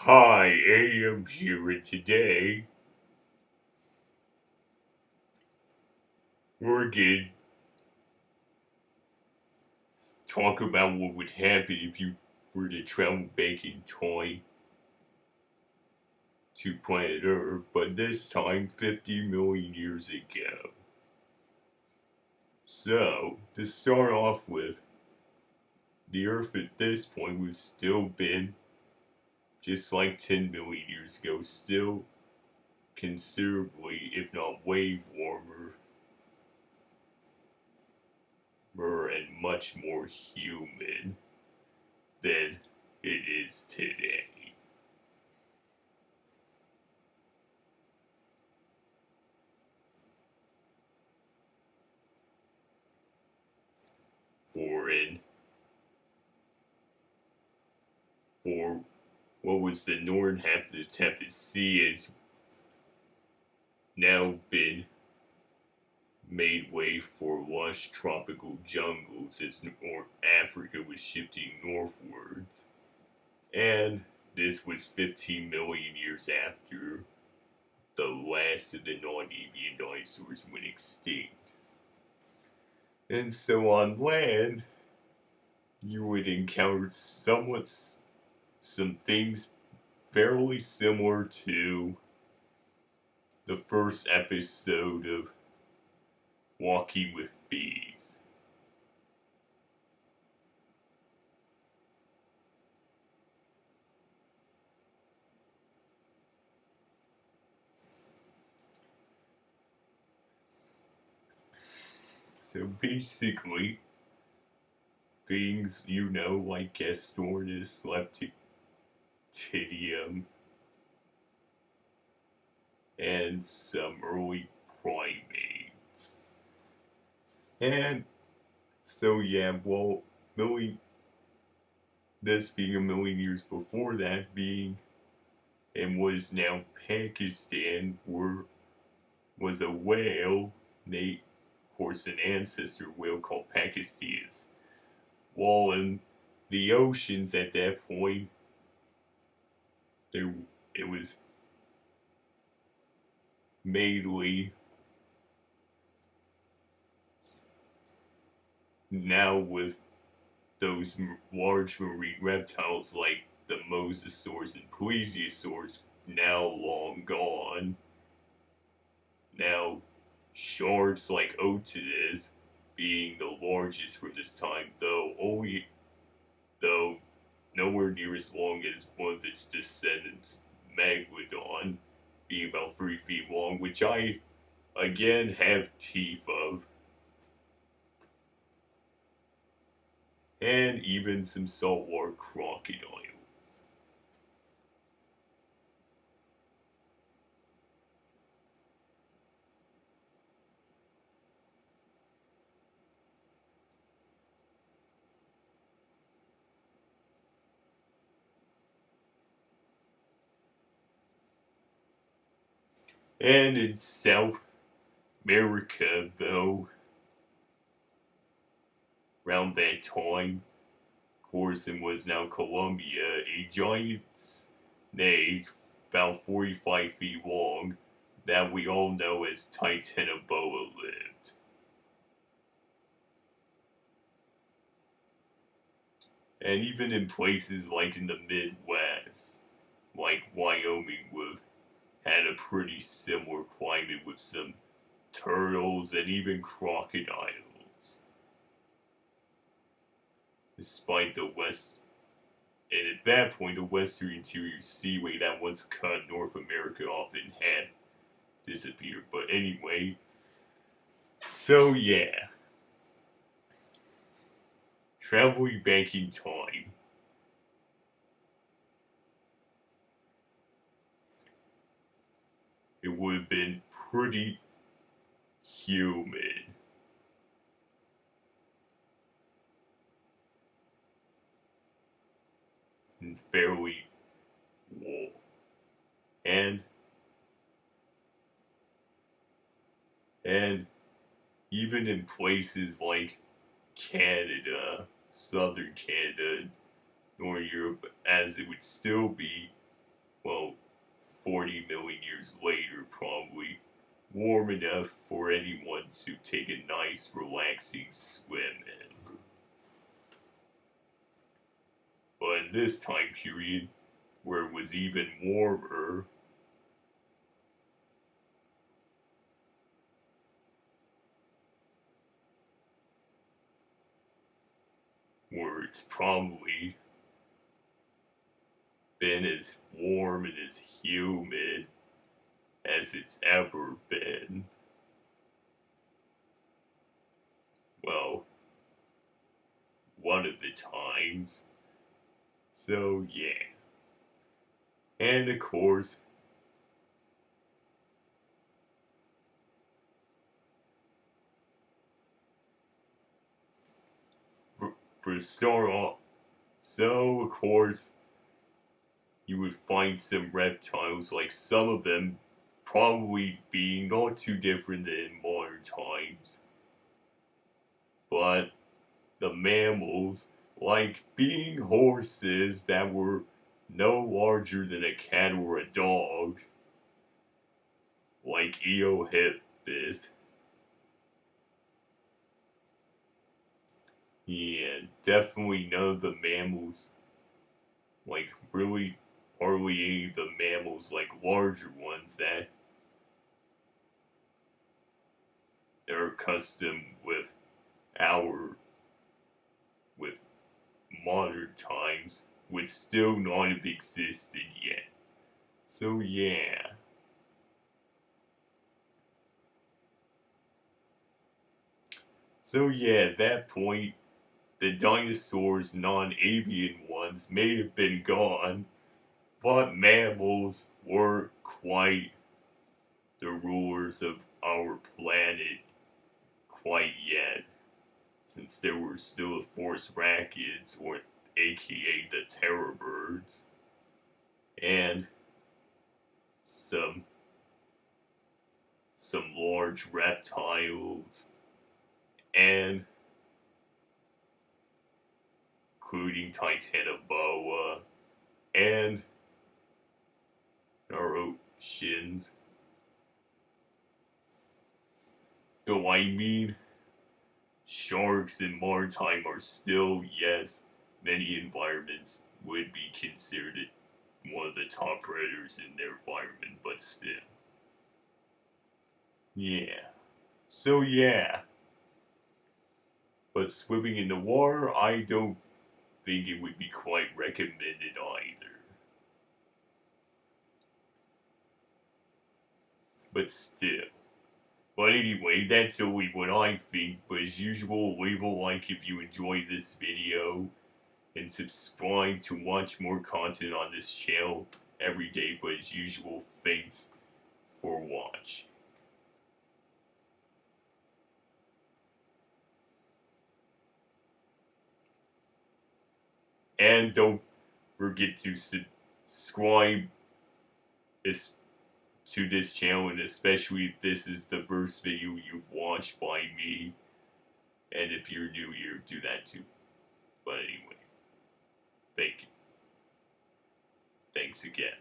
Hi, AM here, and today we're gonna talk about what would happen if you were to travel back in time to planet Earth, but this time 50 million years ago. So, to start off with, the Earth at this point would still been, just like 10 million years ago, still considerably, if not way warmer, and much more human than it is today. For in for what was the northern half of the Tethys Sea has now been made way for lush tropical jungles as North Africa was shifting northwards. And this was 15 million years after the last of the non-avian dinosaurs went extinct. And so on land, you would encounter some things fairly similar to the first episode of Walking with Bees. So basically, things like Gastornis, Leptitidium, and some early primates. And so yeah, well, million this being a million years before that being and was now Pakistan was a whale, of course an ancestor whale called Pakistan. While in the oceans at that point there it was mainly now with those large marine reptiles like the mosasaurs and plesiosaurs now long gone. Now, sharks like Otodus being the largest for this time, though nowhere near as long as one of its descendants, Megalodon, being about 3 feet long, which I again have teeth of, and even some saltwater crocodiles. And in South America, though, around that time, of course, it was now Colombia, a giant snake about 45 feet long that we all know as Titanoboa lived. And even in places like in the Midwest, like Wyoming, would had a pretty similar climate with some turtles and even crocodiles. Despite the west, and at that point, the western interior seaway that once cut North America off in half disappeared. But anyway, so yeah, traveling back in time. It would have been pretty humid and fairly warm. And and even in places like Canada, southern Canada, Northern Europe, as it would still be years later, probably warm enough for anyone to take a nice, relaxing swim in. But in this time period, where it was even warmer, where it's probably been as warm and as humid as it's ever been. Well, one of the times. So, yeah. And of course, for start off, so of course, you would find some reptiles, like some of them probably being not too different than modern times. But the mammals, like being horses that were no larger than a cat or a dog, like Eohippus. Yeah, definitely none of the mammals, like really hardly any of the mammals, like larger ones that are accustomed our with modern times would still not have existed yet. So yeah. So yeah, at that point, the dinosaurs, non-avian ones, may have been gone, but mammals weren't quite the rulers of our planet quite yet, since there were still the forest rakids, or aka the terror birds, and some large reptiles, and including Titanoboa, and Neurotians. Though I mean, sharks in maritime are still, yes, many environments would be considered one of the top predators in their environment, but still. Yeah. So yeah. But swimming in the water, I don't think it would be quite recommended either. But still. But anyway, that's only what I think. But as usual, leave a like if you enjoyed this video. And subscribe to watch more content on this channel every day. But as usual, thanks for watching. And don't forget to subscribe to this channel, and especially if this is the first video you've watched by me. And if you're new here, do that too. But anyway, thank you. Thanks again.